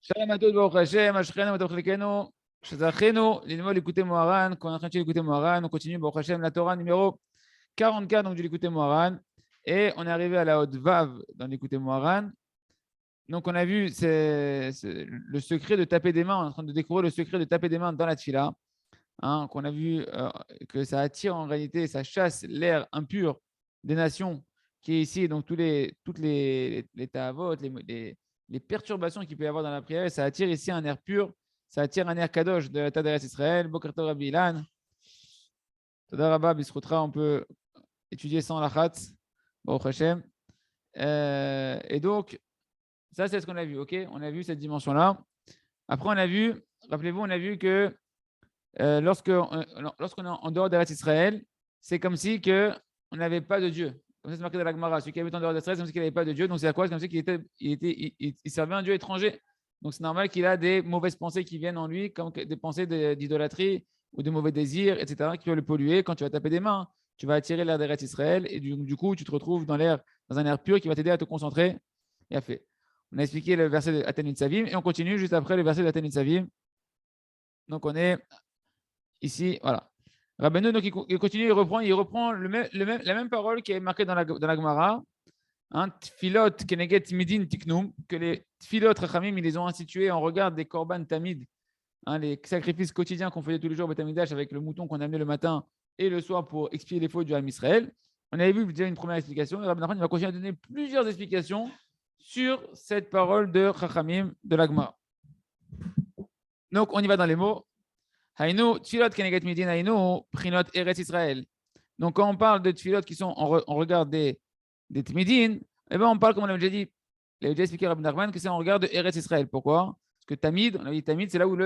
Shalom à tous, Baruch Hashem, Ashkenu, Baruch Lekenu, Shazachenu, l'Ilmol, l'écouter Moharan, qu'on est en train de l'écouter Moharan, on continue, Baruch Hashem, la Torah numéro 44, donc de l'écouter Moharan, et on est arrivé à la haute Vav dans l'écouter Moharan. Donc on a vu le secret de taper des mains, on est en train de découvrir le secret de taper des mains dans la Tfila, hein, qu'on a vu que ça attire en réalité, ça chasse l'air impur des nations qui est ici, donc toutes les ta'avot, les perturbations qu'il peut y avoir dans la prière, et ça attire ici un air pur, ça attire un air kadosh de la Tadaret Israël. Boker Tov Rabbi Ilan, Toda Rabba Bisrutra, on peut étudier sans la khatz, Baruch Hashem. Et donc, ça c'est ce qu'on a vu, ok? On a vu cette dimension-là. Après, on a vu, rappelez-vous, on a vu que lorsqu'on est en dehors d'Eretz Israël, c'est comme si on n'avait pas de Dieu. Comme ça, c'est marqué dans la Gemara. Celui qui habite en dehors d'Israël, c'est comme si il n'avait pas de Dieu. Donc, c'est à quoi? C'est comme si il servait un Dieu étranger. Donc, c'est normal qu'il a des mauvaises pensées qui viennent en lui, comme des pensées d'idolâtrie ou de mauvais désirs, etc., qui vont le polluer. Quand tu vas taper des mains, tu vas attirer l'air d'Eretz Israël et du coup, tu te retrouves dans un air pur qui va t'aider à te concentrer. Et à faire. On a expliqué le verset de Aten Savim et on continue juste après le verset de Aten Savim. Donc, on est ici, voilà. Rabbeinu, donc il continue, il reprend la même parole qui est marquée dans la Gemara. Tfilot keneget midin tiknum, que les tfilot rachamim, ils les ont institués en regard des korban tamid, les sacrifices quotidiens qu'on faisait tous les jours au Beth Amikdash avec le mouton qu'on amenait le matin et le soir pour expier les fautes du Ham Israël. On avait vu déjà une première explication, et Rabbi Nachman va continuer à donner plusieurs explications sur cette parole de rachamim de la Gemara. Donc on y va dans les mots. Haïnou, tfilot keneget midin haïnou, prinot eretz Israël. Donc, quand on parle de tfilot qui sont en regard des tmidin, eh ben, on parle, comme on l'avait déjà dit, il avait déjà expliqué Rabbi Nachman, que c'est en regard de eretz Israël. Pourquoi? Parce que tamid, on a dit tamid, c'est là où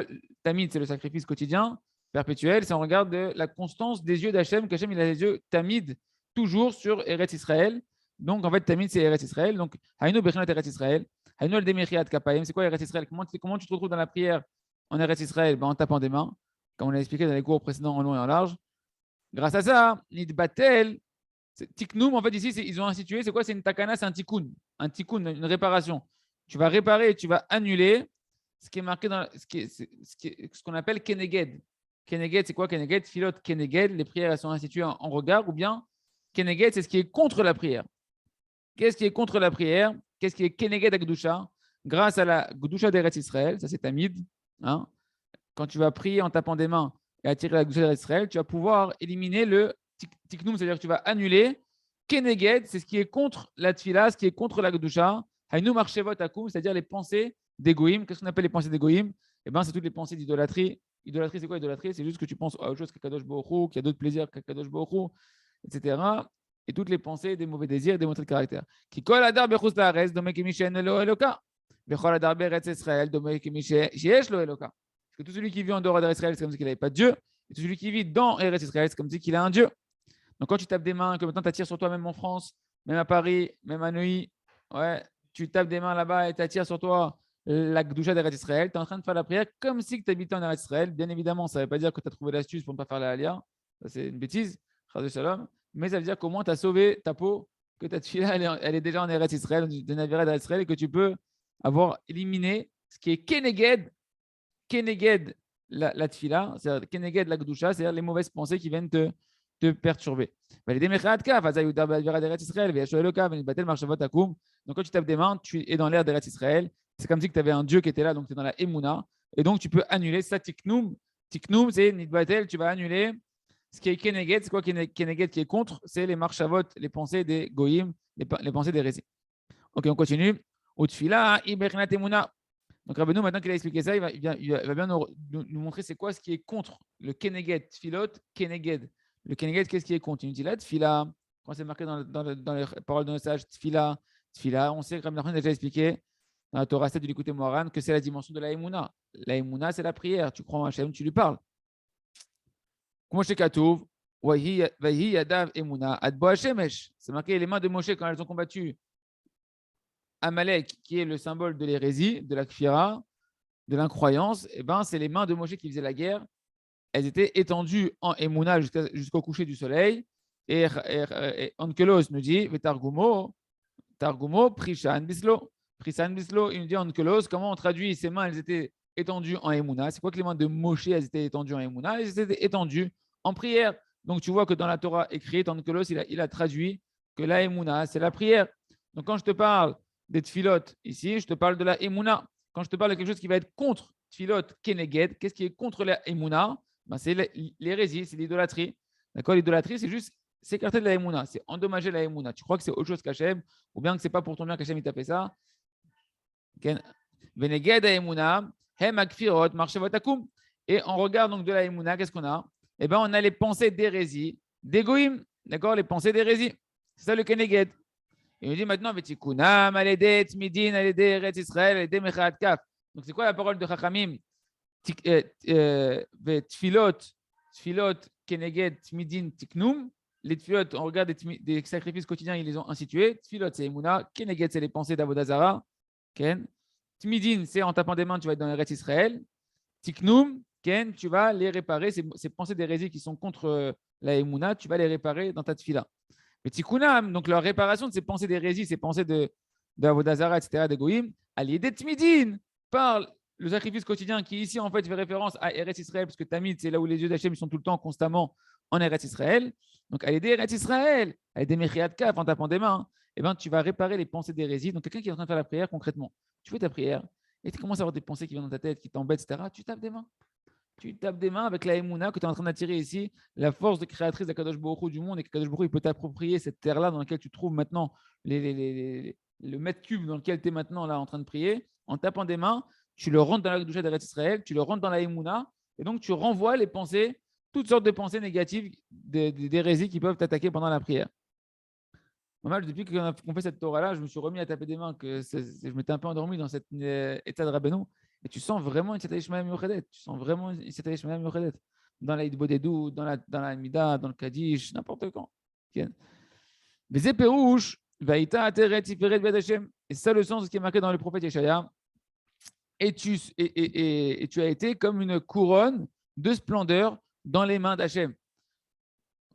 tamid, c'est le sacrifice quotidien, perpétuel, c'est en regard de la constance des yeux d'Hachem, qu'Hachem, il a les yeux tamid, toujours sur eretz Israël. Donc, en fait, tamid, c'est eretz Israël. Donc, haïnou, bechinot eretz Israël. Haïnou, al-demiriat kapayim. C'est quoi eretz Israël? Comment tu te retrouves dans la prière en eretz Israël? Ben, en tapant des mains, comme on l'a expliqué dans les cours précédents en long et en large. Grâce à ça, Nidbatel, Tiknoum, en fait, ici, ils ont institué, c'est quoi? C'est une takana, c'est un tikkun, une réparation. Tu vas réparer, tu vas annuler ce qui est marqué dans ce qu'on appelle Keneged. Keneged, c'est quoi Keneged? Philot Keneged, les prières elles sont instituées en regard, ou bien Keneged, c'est ce qui est contre la prière. Qu'est-ce qui est contre la prière? Qu'est-ce qui est Keneged à Gdusha? Grâce à la Gdusha d'Eretz Israël, ça c'est Tamid, hein? Quand tu vas prier en tapant des mains et attirer la Gdusha d'Israël, tu vas pouvoir éliminer le tiknum, c'est-à-dire que tu vas annuler keneged, c'est ce qui est contre la tfila, ce qui est contre la Gdusha. Hainu marchevot akum, c'est-à-dire les pensées d'égoïm. Qu'est-ce qu'on appelle les pensées d'égoïm? Eh bien, c'est toutes les pensées d'idolâtrie. Idolâtrie, c'est quoi idolâtrie? C'est juste que tu penses à autre chose qu'Akadosh Baruch Hu, qu'il y a d'autres plaisirs qu'Akadosh Baruch Hu, etc. Et toutes les pensées des mauvais désirs, des mauvais traits de caractère. Qui kol adar bechus laaretz, dome kemi she'en lo eloka. Bechol adar beretz Israël, dome kemi she'yesh lo eloka. Parce que tout celui qui vit en dehors d'Israël, c'est comme si qu'il n'avait pas de Dieu. Et tout celui qui vit dans Eretz Israël, c'est comme si qu'il a un Dieu. Donc quand tu tapes des mains, que maintenant tu attires sur toi, même en France, même à Paris, même à Neuilly, ouais, tu tapes des mains là-bas et tu attires sur toi la Gdusha d'Eretz Israël, tu es en train de faire la prière comme si tu habitais en Eretz Israël. Bien évidemment, ça ne veut pas dire que tu as trouvé l'astuce pour ne pas faire la Aliyah. Ça, c'est une bêtise. Mais ça veut dire qu'au moins tu as sauvé ta peau, que ta tefila, elle est déjà en Eretz Israël, de Navirat d'Eretz Israël, et que tu peux avoir éliminé ce qui est Keneged la tfila, c'est-à-dire Keneged la Gdusha, c'est-à-dire les mauvaises pensées qui viennent te perturber. Donc quand tu tapes des mains, tu es dans l'air d'Eretz Israël. C'est comme si tu avais un Dieu qui était là, donc tu es dans la Emouna. Et donc tu peux annuler ça, Tiknoum. Tiknoum, c'est Nidbatel, tu vas annuler ce qui est Keneged. C'est quoi Keneged qui est contre? C'est les marchavot, les pensées des Goïm, les pensées des récits. Ok, on continue. Utfila, Ibernat Emouna. Donc Rabbeinu, maintenant qu'il a expliqué ça, il va bien nous montrer c'est quoi ce qui est contre le Keneged, Tfilot, Keneged. Le Keneged, qu'est-ce qui est contre? Il nous dit là, Tfila, quand c'est marqué dans les paroles de nos sages, Tfila, on sait que Rabbi Nachman a déjà expliqué dans la Torah 7 de l'écouter Moharan que c'est la dimension de la Emouna. La Emouna, c'est la prière. Tu crois en Hachem, tu lui parles. Comment chez Katouv, Vahi Yadav Emouna, Adbo Hashemesh. C'est marqué les mains de Moshe quand elles ont combattu Amalek, qui est le symbole de l'hérésie, de la kfira, de l'incroyance, eh ben, c'est les mains de Moshe qui faisaient la guerre. Elles étaient étendues en Emouna jusqu'au coucher du soleil. Et Onkelos nous dit Targumo, Prishan Bislo. Prisan Bislo, il nous dit en Kelos, comment on traduit ses mains, elles étaient étendues en Emouna. C'est quoi que les mains de Moshe, elles étaient étendues en Emouna? Elles étaient étendues en prière. Donc tu vois que dans la Torah écrite, en Kelos, il a traduit que la Emouna, c'est la prière. Donc quand je te parle des tfilot ici, je te parle de la Emouna. Quand je te parle de quelque chose qui va être contre tfilot keneged, qu'est-ce qui est contre la Emouna? Ben, c'est l'hérésie, c'est l'idolâtrie. D'accord? L'idolâtrie, c'est juste s'écarter de la Emouna, c'est endommager la Emouna. Tu crois que c'est autre chose qu'Hachem, ou bien que c'est pas pour ton bien qu'Hachem il t'a fait ça. Veneged Emouna, hem akfirot, marchevot akum. Et on regarde donc de la Emouna, qu'est-ce qu'on a? Eh bien, on a les pensées d'hérésie, d'égoïm, d'accord? Les pensées d'hérésie. C'est ça le keneged. Il me dit maintenant, Vetikunam, Aledé, Tmidin, Aledé, Eretz Israël, Aledé, Mechat Kaf. Donc, c'est quoi la parole de Chachamim? Tfilot, Tfilot, Keneged, Tmidin, Tiknum. Les Tfilot, on regarde des sacrifices quotidiens, ils les ont institués. Tfilot, c'est Emouna. Keneged, c'est les pensées d'Avodazara. Ken. Tmidin, c'est en tapant des mains, tu vas être dans Eretz Israël. Tiknum, Ken, tu vas les réparer. Ces pensées d'hérésie qui sont contre la Emouna, tu vas les réparer dans ta Tfila. Mais Tikkunam, donc la réparation de ces pensées d'hérésie, ces pensées d'Avodazara, etc., d'Egoïm, à l'idée de Tmidin, par le sacrifice quotidien qui ici en fait fait référence à Eretz Israël, parce que Tamid, c'est là où les yeux d'Hachem sont tout le temps, constamment en Eretz Israël. Donc à l'idée Eretz Israël, à l'idée Mechiat Kaf, en tapant des mains, eh ben, tu vas réparer les pensées d'hérésie. Donc quelqu'un qui est en train de faire la prière concrètement, tu fais ta prière et tu commences à avoir des pensées qui viennent dans ta tête, qui t'embêtent, etc. Tu tapes des mains. Tu tapes des mains avec la Emouna que tu es en train d'attirer ici, la force de créatrice d'Akadosh Baruch Hu du monde, et qu'Akadosh Baruch Hu il peut t'approprier cette terre-là dans laquelle tu trouves maintenant le mètre cube dans lequel tu es maintenant là en train de prier. En tapant des mains, tu le rentres dans la douche d'Eretz Israël, tu le rentres dans la Emouna, et donc tu renvoies les pensées, toutes sortes de pensées négatives, d'hérésie qui peuvent t'attaquer pendant la prière. Depuis qu'on fait cette Torah-là, je me suis remis à taper des mains, je m'étais un peu endormi dans cet état de Rabbeinu. Et tu sens vraiment une Seta Ishmael Yochedet. Tu sens vraiment une Seta Ishmael Yochedet. Dans la Idbodedou, dans la Mida, dans le Kaddish, n'importe quand. Vezé Perouche, Vaïta Ateret Tiferet Ved Hashem. Et c'est ça le sens de ce qui est marqué dans le prophète Yeshaya. Et tu as été comme une couronne de splendeur dans les mains d'Hachem.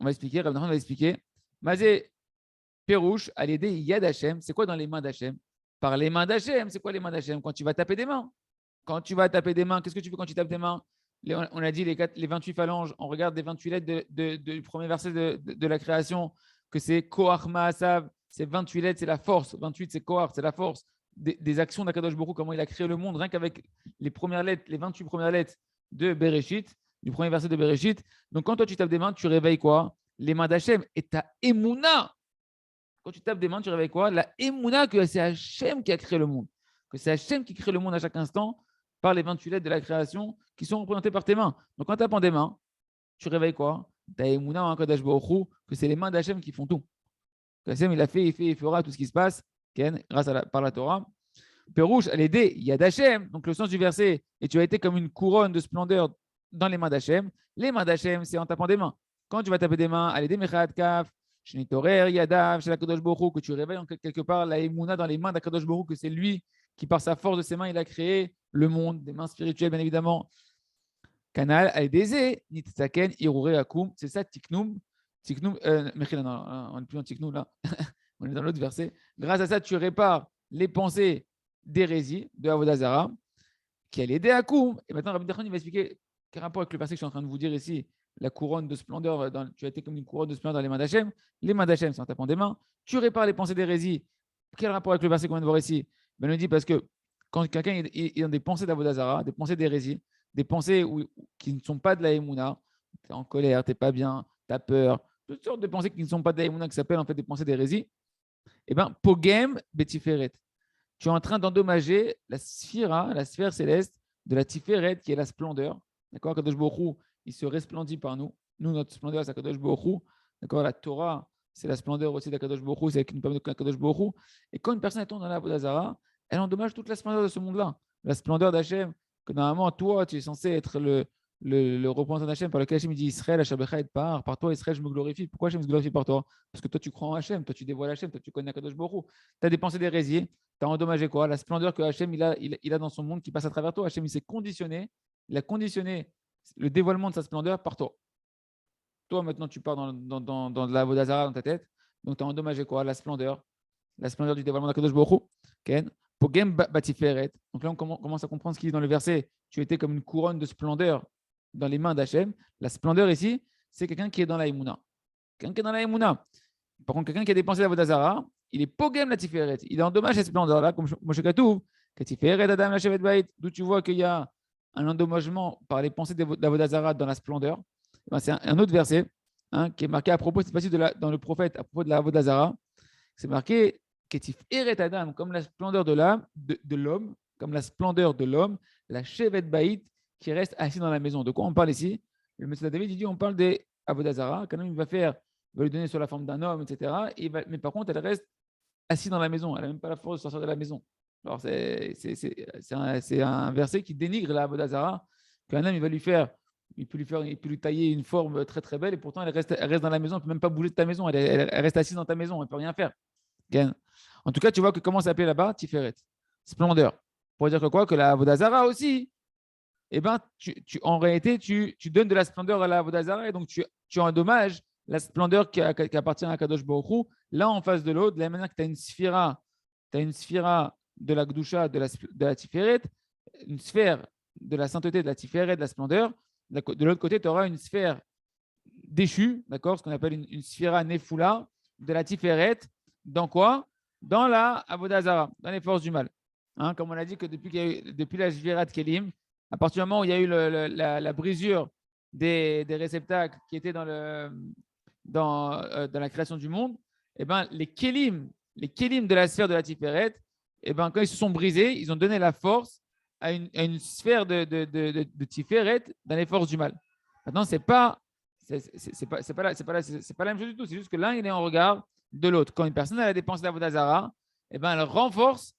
On va expliquer, Rabbi Nachman va expliquer. Mazé Perouche, à l'aider Yad Hashem. C'est quoi dans les mains d'Hachem? Par les mains d'Hachem. C'est quoi les mains d'Hachem? Quand tu vas taper des mains. Quand tu vas taper des mains, qu'est-ce que tu fais quand tu tapes des mains? On a dit les 28 phalanges, on regarde les 28 lettres du premier verset de la création, que c'est Koach Ma'asav, c'est 28 lettres, c'est la force. 28, c'est Koach, c'est la force des actions d'Akadosh Baruch Hu, comment il a créé le monde, rien qu'avec les premières lettres, les 28 premières lettres de Bereshit, du premier verset de Bereshit. Donc quand toi tu tapes des mains, tu réveilles quoi? Les mains d'Hachem et ta Emouna. Quand tu tapes des mains, tu réveilles quoi? La Emouna que c'est Hachem qui a créé le monde. Que c'est Hachem qui crée le monde à chaque instant par les 28 lettres de la création qui sont représentées par tes mains. Donc, en tapant des mains, tu réveilles quoi? Ta Emouna en Kodesh Baruch Hu, que c'est les mains d'Hachem qui font tout. Hachem, il a fait, il fera tout ce qui se passe grâce par la Torah. Perouche, elle aidé, il y a d'Hachem. Donc, le sens du verset, et tu as été comme une couronne de splendeur dans les mains d'Hachem. Les mains d'Hachem, c'est en tapant des mains. Quand tu vas taper des mains, elle aidé Mechat Kaf, Shnitorer, Yadav, chez Kadosh Baruch Hu, que tu réveilles quelque part la Emouna dans les mains d'Akadosh Baruch Hu, que c'est lui qui, par sa force de ses mains, il a créé le monde, des mains spirituelles, bien évidemment. Canal, Aïdézé, Nitzaken, Irure Akum, c'est ça, Tiknum. Tiknum, on n'est plus en Tiknum là, on est dans l'autre verset. Grâce à ça, tu répares les pensées d'hérésie de Avodazara, qui allait aider Akum. Et maintenant, Rabbi Nachman, il va expliquer quel rapport avec le verset que je suis en train de vous dire ici. La couronne de splendeur, tu as été comme une couronne de splendeur dans les mains d'Hachem. Les mains d'Hachem, c'est en tapant des mains. Tu répares les pensées d'hérésie. Quel rapport avec le verset qu'on vient de voir ici? Ben, on dit parce que quand quelqu'un est dans des pensées d'Avodazara, des pensées d'hérésie, des pensées qui ne sont pas de la Emouna, tu es en colère, tu n'es pas bien, tu as peur, toutes sortes de pensées qui ne sont pas de la Emouna, qui s'appellent en fait des pensées d'hérésie, eh bien, Pogem Betiferet. Tu es en train d'endommager la sphira, la sphère céleste de la Tiferet, qui est la splendeur. D'accord? Kadosh Baruch Hu, il se resplendit par nous. Nous, notre splendeur, c'est Kadosh Baruch Hu. D'accord? La Torah, c'est la splendeur aussi d'Akadosh Baruch Hu, c'est qui nous permet de connaître Kadosh Baruch Hu. Et quand une personne tombe dans la Vodazara, elle endommage toute la splendeur de ce monde-là. La splendeur d'Hachem, que normalement, toi, tu es censé être le représentant d'Hachem par lequel Hachem dit Israël, Hashabecha et par toi, Israël, je me glorifie. Pourquoi Hachem se glorifie par toi? Parce que toi, tu crois en Hachem, toi, tu dévoiles Hachem, toi, tu connais Akadosh Baruch Hu. Tu as des pensées d'hérésie, tu as endommagé quoi? La splendeur que Hachem il a dans son monde qui passe à travers toi. Hachem, il s'est conditionné, il a conditionné le dévoilement de sa splendeur par toi. Toi, maintenant, tu pars dans de la Vodazara dans ta tête. Donc, tu as endommagé quoi? La splendeur du dévoilement d'Akadosh Baruch Hu. Pogem batiferet. Donc là, on commence à comprendre ce qu'il dit dans le verset. Tu étais comme une couronne de splendeur dans les mains d'Hachem. La splendeur ici, c'est quelqu'un qui est dans la Emouna. Quelqu'un qui est dans la Emouna. Par contre, quelqu'un qui a dépensé la Vodazara, il est Pogem la Tiferet. Il endommage cette splendeur-là, comme Moshe Katouf, que Tiferet Adam la Shevet Bait, d'où tu vois qu'il y a un endommagement par les pensées de la Vodazara dans la splendeur. C'est un autre verset qui est marqué à propos, cette fois-ci dans le prophète, à propos de la Vodazara. C'est marqué Ketif Eret Adam, comme la splendeur de l'homme, comme la splendeur de l'homme, la Shevet Baït qui reste assis dans la maison. De quoi on parle ici? Le Messie David, il dit on parle des Avodazara, quand même il va lui donner sur la forme d'un homme, etc. Mais par contre, elle reste assise dans la maison. Elle n'a même pas la force de sortir de la maison. Alors c'est un verset qui dénigre la Avodazara, qu'un homme il peut lui tailler une forme très très belle et pourtant elle reste dans la maison, elle ne peut même pas bouger de ta maison, elle reste assise dans ta maison, elle ne peut rien faire. Okay. En tout cas, tu vois que comment ça s'appelle là-bas? Tiferet, splendeur. Pour dire que quoi? Que la Avodazara aussi, eh ben, en réalité, tu donnes de la splendeur à la Avodazara et donc tu endommages la splendeur qui appartient à Kadosh Baruch Hu. Là, en face de l'autre, de la manière que tu as une sphira de la Gdusha, de la Tiferet, une sphère de la sainteté, de la Tiferet, de la splendeur. De l'autre côté, tu auras une sphère déchue, d'accord, ce qu'on appelle une sphira Nefula, de la Tiferet. Dans quoi? Dans la Avodazara, dans les forces du mal. Comme on a dit que depuis la Shvirat Kelim, à partir du moment où il y a eu la brisure des réceptacles qui étaient dans la création du monde, eh ben, les Kelim de la sphère de la Tiferet, eh ben, quand ils se sont brisés, ils ont donné la force à une sphère de Tiferet dans les forces du mal. Maintenant, c'est pas la même chose du tout. C'est juste que l'un, il est en regard de l'autre. Quand une personne a dépensé d'Avodazara, eh ben, elle renforce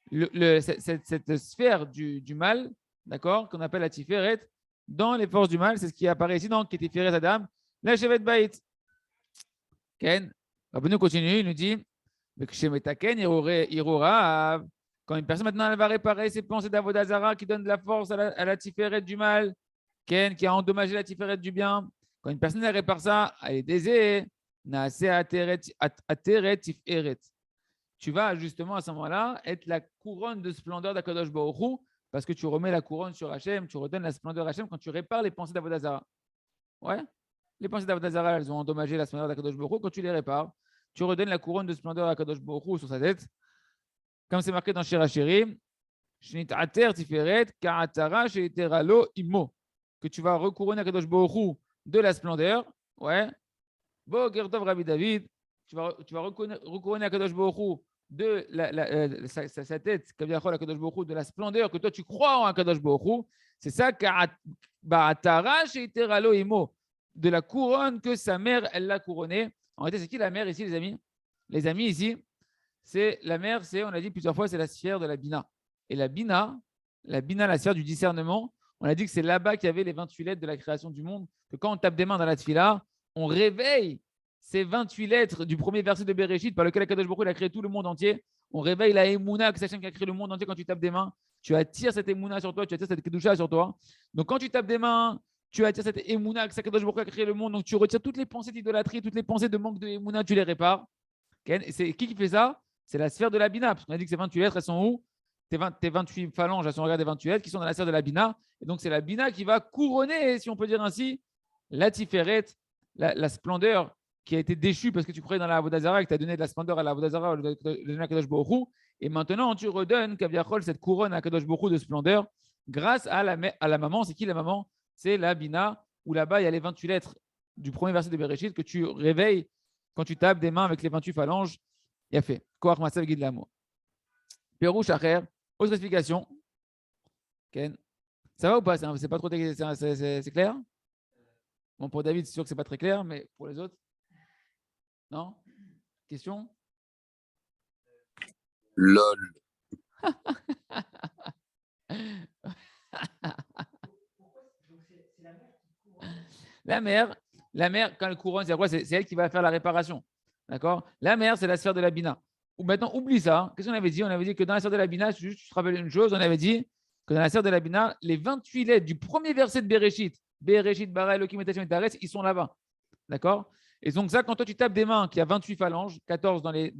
cette sphère du mal, d'accord, qu'on appelle la Tiferet, dans les forces du mal. C'est ce qui apparaît ici dans Ketiferet Adam, la Shevet Baït. Ken, Rabbeinu continue, il nous dit quand une personne maintenant elle va réparer ses pensées d'Avodazara qui donnent de la force à la Tiferet du mal, Ken, qui a endommagé la Tiferet du bien, quand une personne elle répare ça, elle est désée, tu vas justement à ce moment-là être la couronne de splendeur d'Akadosh Baruch Hu, parce que tu remets la couronne sur Hachem, tu redonnes la splendeur à Hachem quand tu répares les pensées d'Avodazara. Ouais, les pensées d'Avodazara, elles ont endommagé la splendeur d'Akadosh Baruch Hu. Quand tu les répares, tu redonnes la couronne de splendeur d'Akadosh Baruch Hu sur sa tête. Comme c'est marqué dans Shir HaShirim, Shnitater Tiferet, Ka'atara Sheiteralo Immo, que tu vas recouronner Akadosh Baruch Hu de la splendeur. Ouais. Bo Gertov Rabbi David, tu vas recouronner Akadosh Baruch Hu de sa tête, Akadosh Baruch Hu, de la splendeur que toi tu crois en Akadosh Baruch Hu. C'est ça, Ka'atara Sheiteralo Immo, de la couronne que sa mère, elle l'a couronnée. En réalité, c'est qui la mère ici, les amis? Les amis, ici, c'est la mère, on a dit plusieurs fois, c'est la sphère de la Bina. Et la Bina, la sphère du discernement, on a dit que c'est là-bas qu'il y avait les 28 lettres de la création du monde, que quand on tape des mains dans la tfila, on réveille ces 28 lettres du premier verset de Bereshit par lequel Akadosh Baruch Hu a créé tout le monde entier. On réveille la Emouna, que c'est Hachem qui a créé le monde entier quand tu tapes des mains. Tu attires cette Emouna sur toi, tu attires cette Kedusha sur toi. Donc quand tu tapes des mains, tu attires cette Emouna, que Akadosh Baruch Hu a créé le monde. Donc tu retires toutes les pensées d'idolâtrie, toutes les pensées de manque de Emouna, tu les répares. Et c'est qui fait ça? C'est la sphère de la Bina. Parce qu'on a dit que ces 28 lettres, elles sont où? Tes 28 phalanges, elles sont regardées 28 lettres qui sont dans la sphère de la Bina. Et donc c'est la Bina qui va couronner, si on peut dire ainsi, la Tiferet, la splendeur qui a été déchue parce que tu croyais dans la Avodazara et que tu as donné de la splendeur à la Avodazara, à Kadosh Baruch Hu. Et maintenant, tu redonnes Kaviachol, cette couronne à Kadosh Baruch Hu de splendeur grâce à la maman. C'est qui la maman? C'est la Bina, où là-bas, il y a les 28 lettres du premier verset de Bereshit que tu réveilles quand tu tapes des mains avec les 28 phalanges. Il a fait. Koach Masav Guide l'amour. Pérouche Acher, autre explication. Ken. Ça va ou pas? C'est pas trop c'est clair? Bon, pour David, c'est sûr que c'est pas très clair, mais pour les autres? Non? Question? LOL. La mère, quand elle couronne, c'est quoi? C'est elle qui va faire la réparation. D'accord? La mère, c'est la sphère de la Bina. Ou maintenant, oublie ça. Qu'est-ce qu'on avait dit? On avait dit que dans la sphère de la Bina, juste, tu te rappelles une chose, on avait dit que dans la sphère de la Bina, les 28 lettres du premier verset de Bereshit, Bereshit, Bara, Elohim, et Tares, ils sont là-bas. D'accord? Et donc ça, quand toi tu tapes des mains qui a 28 phalanges, 14 dans les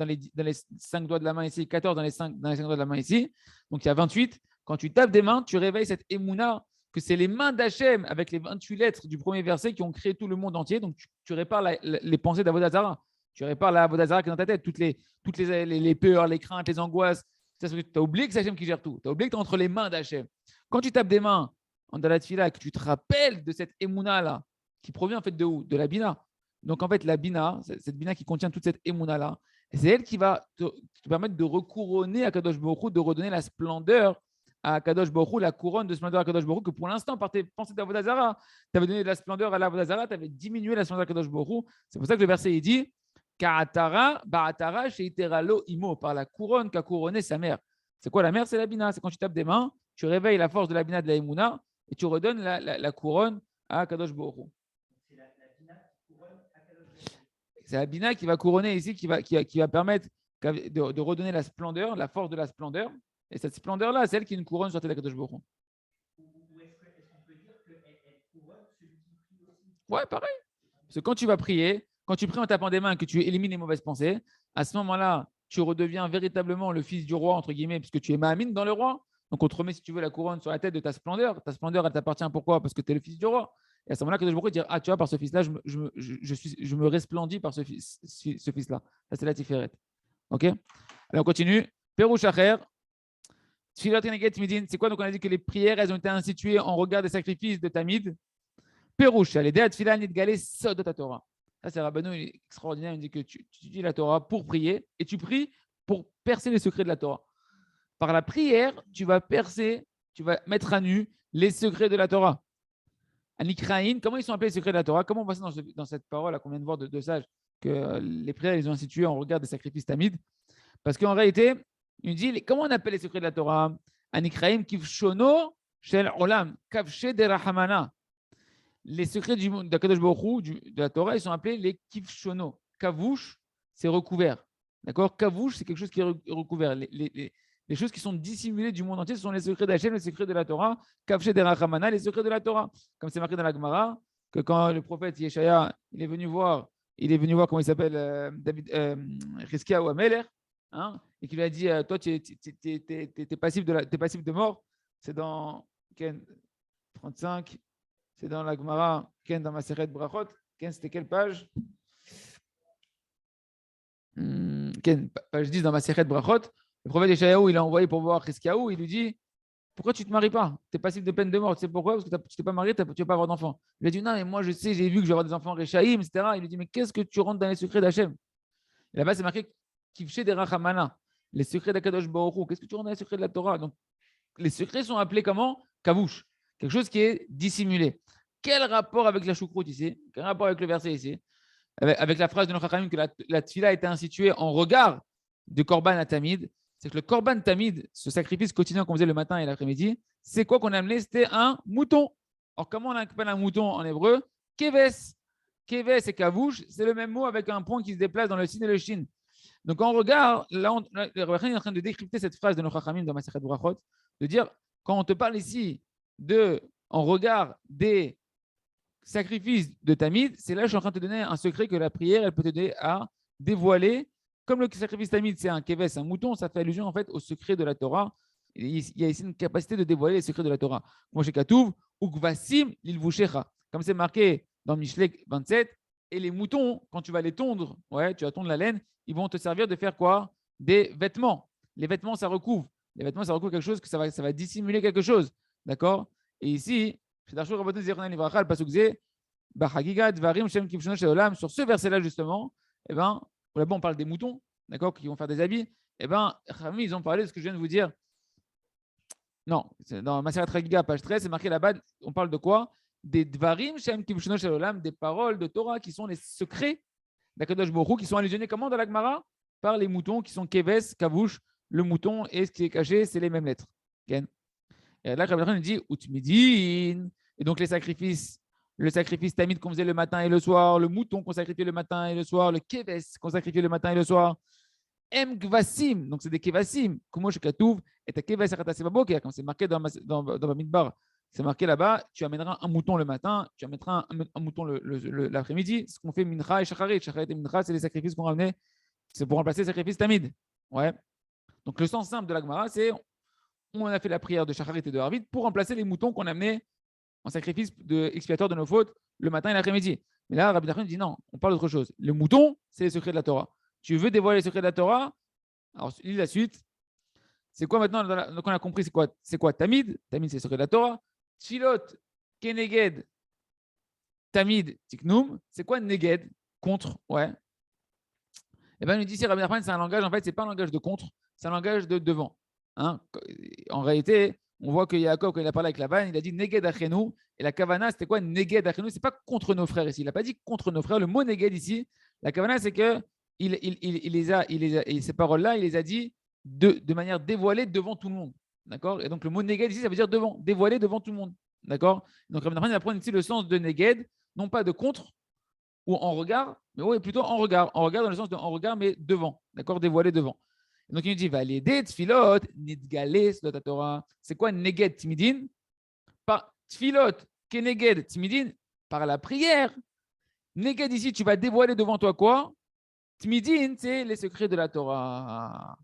5 doigts de la main ici, 14 dans les 5 doigts de la main ici, donc il y a 28. Quand tu tapes des mains, tu réveilles cette émouna que c'est les mains d'Hachem avec les 28 lettres du premier verset qui ont créé tout le monde entier. Donc tu répares les pensées d'Avodazara. Tu répares la Avodazara qui est dans ta tête, toutes les peurs, les craintes, les angoisses. Tu as oublié que c'est Hachem qui gère tout. Tu as oublié que tu es entre les mains d'Hachem. Quand tu tapes des mains dans la tefila et que tu te rappelles de cette émouna là, qui provient en fait de où? De la bina. Donc, en fait, la bina, cette bina qui contient toute cette émouna-là, c'est elle qui va te permettre de recouronner à Kadosh Baruch Hu, de redonner la splendeur à Kadosh Baruch Hu, la couronne de splendeur à Kadosh Baruch Hu, que pour l'instant, par tes pensées d'Avodazara, tu avais donné de la splendeur à l'Avodazara, tu avais diminué la splendeur à Kadosh Baruch Hu. C'est pour ça que le verset il dit Ka'atara, ba'atara, sheiteralo imo, par la couronne qu'a couronné sa mère. C'est quoi la mère? C'est la bina. C'est quand tu tapes des mains, tu réveilles la force de la bina de la émouna et tu redonnes la couronne à Kadosh Baruch Hu. C'est la bina qui va couronner ici, qui va permettre de redonner la splendeur, la force de la splendeur. Et cette splendeur-là, c'est elle qui nous couronne sur la Kadosh Baruch Hu. Est-ce qu'on peut dire qu'elle couronne celui qui prie aussi? Ouais, pareil. Parce que quand tu vas prier, quand tu pries en tapant des mains, que tu élimines les mauvaises pensées, à ce moment-là, tu redeviens véritablement le fils du roi, entre guillemets, puisque tu es Mahamine dans le roi. Donc, on te remet, si tu veux, la couronne sur la tête de ta splendeur. Ta splendeur, elle t'appartient pourquoi? Parce que tu es le fils du roi. Et à ce moment-là, Kadosh Baruch Hu dire ah, tu vois, par ce fils-là, je me resplendis par ce fils-là. Ça, c'est la Tiferet. OK? Alors, on continue. Perouch Acher. C'est quoi? Donc, on a dit que les prières, elles ont été instituées en regard des sacrifices de Tamid. Perouch, les Deat Tfila Nidgale Sod de Torah. Ça, c'est Rabbanou, il est extraordinaire. Il dit que tu dis la Torah pour prier et tu pries pour percer les secrets de la Torah. Par la prière, tu vas percer, tu vas mettre à nu les secrets de la Torah. Anikraïn, comment ils sont appelés les secrets de la Torah? Comment on voit ça dans cette parole qu'on vient de voir de deux sages, que les prières, ils ont instituées en regard des sacrifices tamides? Parce qu'en réalité, il dit, comment on appelle les secrets de la Torah? Anikraïm kivshono shel olam, kavshe de rahamana. Les secrets du monde d'Akadosh Baruch Hu, de la Torah, ils sont appelés les kivshono. Kavouche, c'est recouvert. D'accord? Kavouche, c'est quelque chose qui est recouvert. Les choses qui sont dissimulées du monde entier, ce sont les secrets d'Hachem, les secrets de la Torah, Kavshe de Rachamana, les secrets de la Torah. Comme c'est marqué dans la Gemara, que quand le prophète Yeshaya, il est venu voir comment il s'appelle, Rizkia ou Ameler, hein, et qu'il lui a dit toi, tu es passif de mort. C'est dans Ken 35, c'est dans la Gemara, Ken dans Maseret Brachot. Ken, c'était quelle page? Ken, page 10 dans Maseret Brachot. Le prophète Yeshayahu, il a envoyé pour voir Rizkiyahu, il lui dit pourquoi tu ne te maries pas? Tu es passif de peine de mort. Tu sais pourquoi? Parce que tu ne t'es pas marié, tu ne vas pas avoir d'enfant. Il lui a dit non, mais moi je sais, j'ai vu que je vais avoir des enfants Réchaïm, etc. Il lui dit mais qu'est-ce que tu rentres dans les secrets d'Hachem? Et là-bas, c'est marqué Kivshe de Rachamana, les secrets d'Akadosh Baruch Hu. Qu'est-ce que tu rentres dans les secrets de la Torah? Donc, les secrets sont appelés comment? Kavouche, quelque chose qui est dissimulé. Quel rapport avec la choucroute ici? Quel rapport avec le verset ici? Avec la phrase de notre Chachamim que la tfila a été instituée en regard de Korban à Tamid. C'est que le Korban Tamid, ce sacrifice quotidien qu'on faisait le matin et l'après-midi, c'est quoi qu'on a amené? C'était un mouton. Alors, comment on appelle un mouton en hébreu? Keves. Keves et kavouche, c'est le même mot avec un point qui se déplace dans le sin et le shin. Donc, en regard, là, le Rabbi est en train de décrypter cette phrase de notre Chachamim dans Masechet Brachot, de dire, quand on te parle ici en regard des sacrifices de Tamid, c'est là que je suis en train de te donner un secret que la prière, elle peut t'aider à dévoiler. Comme le sacrifice tamid, c'est un keves, un mouton, ça fait allusion en fait au secret de la Torah. Il y a ici une capacité de dévoiler les secrets de la Torah. Moshe Katouv, Ukvasim l'ilvushecha. Comme c'est marqué dans Mishlek 27, et les moutons, quand tu vas les tondre, tu vas tondre la laine, ils vont te servir de faire quoi? Des vêtements. Les vêtements, ça recouvre. Les vêtements, ça recouvre quelque chose, que ça va dissimuler quelque chose. D'accord? Et ici, sur ce verset-là, justement, là-bas, on parle des moutons, d'accord, qui vont faire des habits. Ils ont parlé de ce que je viens de vous dire. Non, c'est dans Maseret Chagiga, page 13, c'est marqué là-bas, on parle de quoi? Des dvarim, des paroles de Torah qui sont les secrets d'Akadosh Baruch Hu, qui sont allusionnés comment dans la Gemara? Par les moutons qui sont keves, kavouche, le mouton et ce qui est caché, c'est les mêmes lettres. Okay. Et là, Rabbi dit Utmidin. Et donc, le sacrifice tamid qu'on faisait le matin et le soir, le mouton qu'on sacrifiait le matin et le soir, le keves qu'on sacrifiait le matin et le soir, Kvasim, donc c'est des kevasim, Kumosh Katouv, et ta keves Aratasé Baboker, comme c'est marqué dans Bamidbar, C'est marqué là-bas, tu amèneras un mouton le matin, tu amèneras un mouton l'après-midi. Ce qu'on fait mincha et shacharit. Shacharit et mincha, c'est les sacrifices qu'on ramenait. C'est pour remplacer les sacrifices tamid. Ouais. Donc le sens simple de la Gemara, c'est on a fait la prière de shacharit et de harvit pour remplacer les moutons qu'on amenait en sacrifice expiatoire de nos fautes le matin et l'après-midi. Mais là, Rabbi Nachman dit non, on parle d'autre chose. Le mouton, c'est les secrets de la Torah. Tu veux dévoiler les secrets de la Torah? Alors, lis la suite. C'est quoi maintenant? Donc, on a compris, c'est quoi Tamid? Tamid, c'est les secrets de la Torah. Tfilot, Keneged, Tamid, Tiknum. C'est quoi Neged? Contre, ouais. Et bien, il nous dit ici, Rabbi Nachman, c'est un langage, en fait, c'est pas un langage de contre, c'est un langage de devant. Hein? En réalité, on voit que Yaakov, quand il a parlé avec Laban, il a dit Neged Achenu. Et la Kavana, c'était quoi Neged Achenu? C'est pas contre nos frères ici. Il n'a pas dit contre nos frères. Le mot Neged ici, la Kavana, c'est que ces paroles-là, il les a dit de manière dévoilée devant tout le monde. D'accord? Et donc, le mot Neged ici, ça veut dire devant, dévoilé devant tout le monde. D'accord? Donc, Rabbi Nachman, il apprend ici le sens de Neged, non pas de contre ou en regard, mais oui, plutôt en regard. En regard dans le sens de en regard, mais devant. D'accord? Dévoilé devant. Donc il nous dit, validé, tfilot, nidgalé, slot Torah. C'est quoi neged timidin? Par tfilot, keneged timidin, par la prière. Neged ici, tu vas dévoiler devant toi quoi? Timidin, c'est les secrets de la Torah.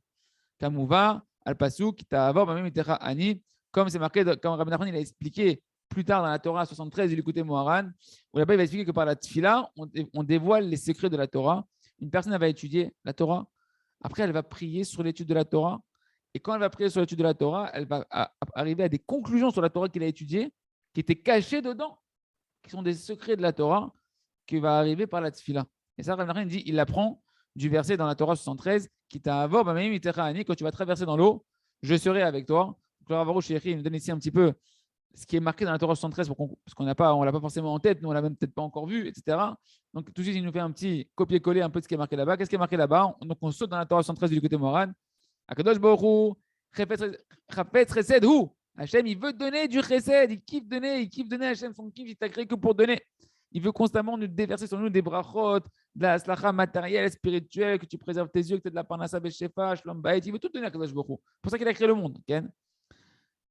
Kamouva, al-pasuk, ta'avor, même itera ani, comme c'est marqué, comme Rabbi Nachman il a expliqué plus tard dans la Torah 73 du Likutei Moharan, où là-bas il va expliquer que par la tfila, on dévoile les secrets de la Torah. Une personne elle va étudier la Torah. Après, elle va prier sur l'étude de la Torah. Et quand elle va prier sur l'étude de la Torah, elle va arriver à des conclusions sur la Torah qu'elle a étudiée, qui étaient cachées dedans, qui sont des secrets de la Torah, qui va arriver par la tfila. Et ça, Rabbi Nachman dit, il apprend du verset dans la Torah 73, qui t'a avor, quand tu vas traverser dans l'eau, je serai avec toi. Donc, le Rav Arush il nous donne ici un petit peu ce qui est marqué dans la Torah 73, parce qu'on on l'a pas forcément en tête, nous on l'a même peut-être pas encore vu, etc. Donc tout de suite, il nous fait un petit copier-coller un peu de ce qui est marqué là-bas. Qu'est-ce qui est marqué là-bas? Donc on saute dans la Torah 73 du côté Moran. Akadosh Baruch Chafetz Chesed Hu. Hachem, il veut donner du chesed, il kiffe donner Hachem son kiff, il t'a créé que pour donner. Il veut constamment nous déverser sur nous des brachot, de la slacha matérielle, spirituelle, que tu préserves tes yeux, que tu as de la parnassa beshefa, shlom bayit. Il veut tout donner à Akadosh Baruch Hu. C'est pour ça qu'il a créé le monde. Okay?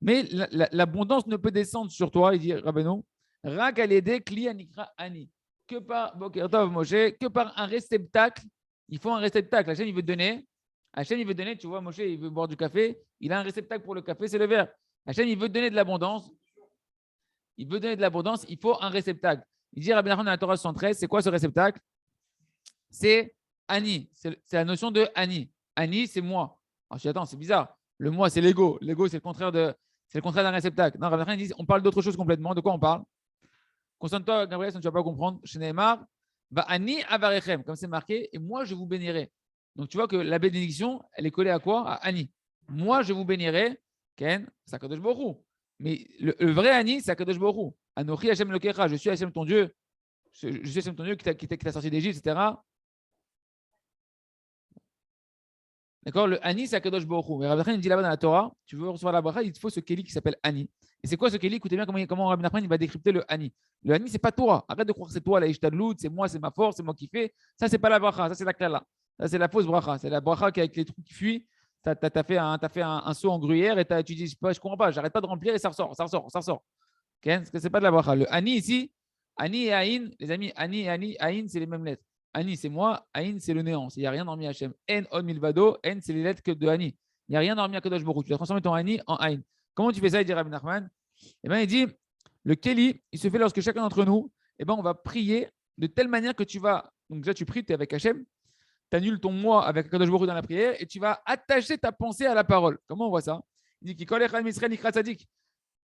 Mais l'abondance ne peut descendre sur toi, il dit Rabbeinu, Rak alede kli anikra ani. Que par Boker Tov Moshe, que par un réceptacle. Il faut un réceptacle. Hachem, il veut donner. Hachem, il veut donner. Tu vois, Moshe, il veut boire du café. Il a un réceptacle pour le café, c'est le verre. Hachem, il veut donner de l'abondance. Il veut donner de l'abondance. Il faut un réceptacle. Il dit Rabbi Nachman dans la Torah 113, c'est quoi ce réceptacle? C'est Ani. C'est la notion de Ani. Ani, c'est moi. Alors, je dis, attends, c'est bizarre. Le moi, c'est l'ego. L'ego, c'est le contraire d'un réceptacle. Non, Rabbi Nachman dit, on parle d'autre chose complètement. De quoi on parle? Concentre-toi, Gabriel, sinon tu ne vas pas comprendre. Chez Neymar, Ani avarechem, comme c'est marqué, et moi je vous bénirai. Donc tu vois que la bénédiction, elle est collée à quoi? À Ani. Moi je vous bénirai, Ken, c'est Akadosh Baruch Hu. Mais le vrai Ani, c'est Akadosh Baruch Hu. Anochi Hashem Lokecha, je suis Hashem ton Dieu. Je suis Hashem ton Dieu qui t'a sorti d'Égypte, etc. D'accord? Le Ani, c'est Akadosh Baruch Hu. Mais Rabbi Nachman dit là-bas dans la Torah, tu veux recevoir la bracha, il te faut ce Kéli qui s'appelle Ani. Et c'est quoi ce Kéli? Écoutez bien comment Rabbi Nachman va décrypter le Ani. Le Ani, c'est pas toi. Arrête de croire que c'est toi, la Ishtadlout, c'est moi, c'est ma force, c'est moi qui fais. Ça, c'est pas la bracha, ça, c'est la klala. Ça, c'est la fausse bracha. C'est la bracha qui, avec les trous qui fuient, tu as fait un saut en gruyère et tu dis, je comprends pas, j'arrête pas de remplir et ça ressort. Okay? Parce que c'est pas de la bracha. Le Ani ici, Ani et Aïn, les amis, Ani et Ani, Aïn, c'est les mêmes lettres. Ani, c'est moi. Aïn, c'est le néant. Il n'y a rien hormis Hachem. En, on, milvado. En, c'est les lettres de Ani. Il n'y a rien hormis Akadosh Baruch Hu. Tu vas transformer ton Ani en Aïn. Comment tu fais ça? Il dit Rabbi Nachman. Eh bien, il dit le Kéli, il se fait lorsque chacun d'entre nous, eh ben, on va prier de telle manière que tu vas. Donc, déjà, tu pries, tu es avec Hachem. Tu annules ton moi avec Akadosh Baruch Hu dans la prière et tu vas attacher ta pensée à la parole. Comment on voit ça? Il dit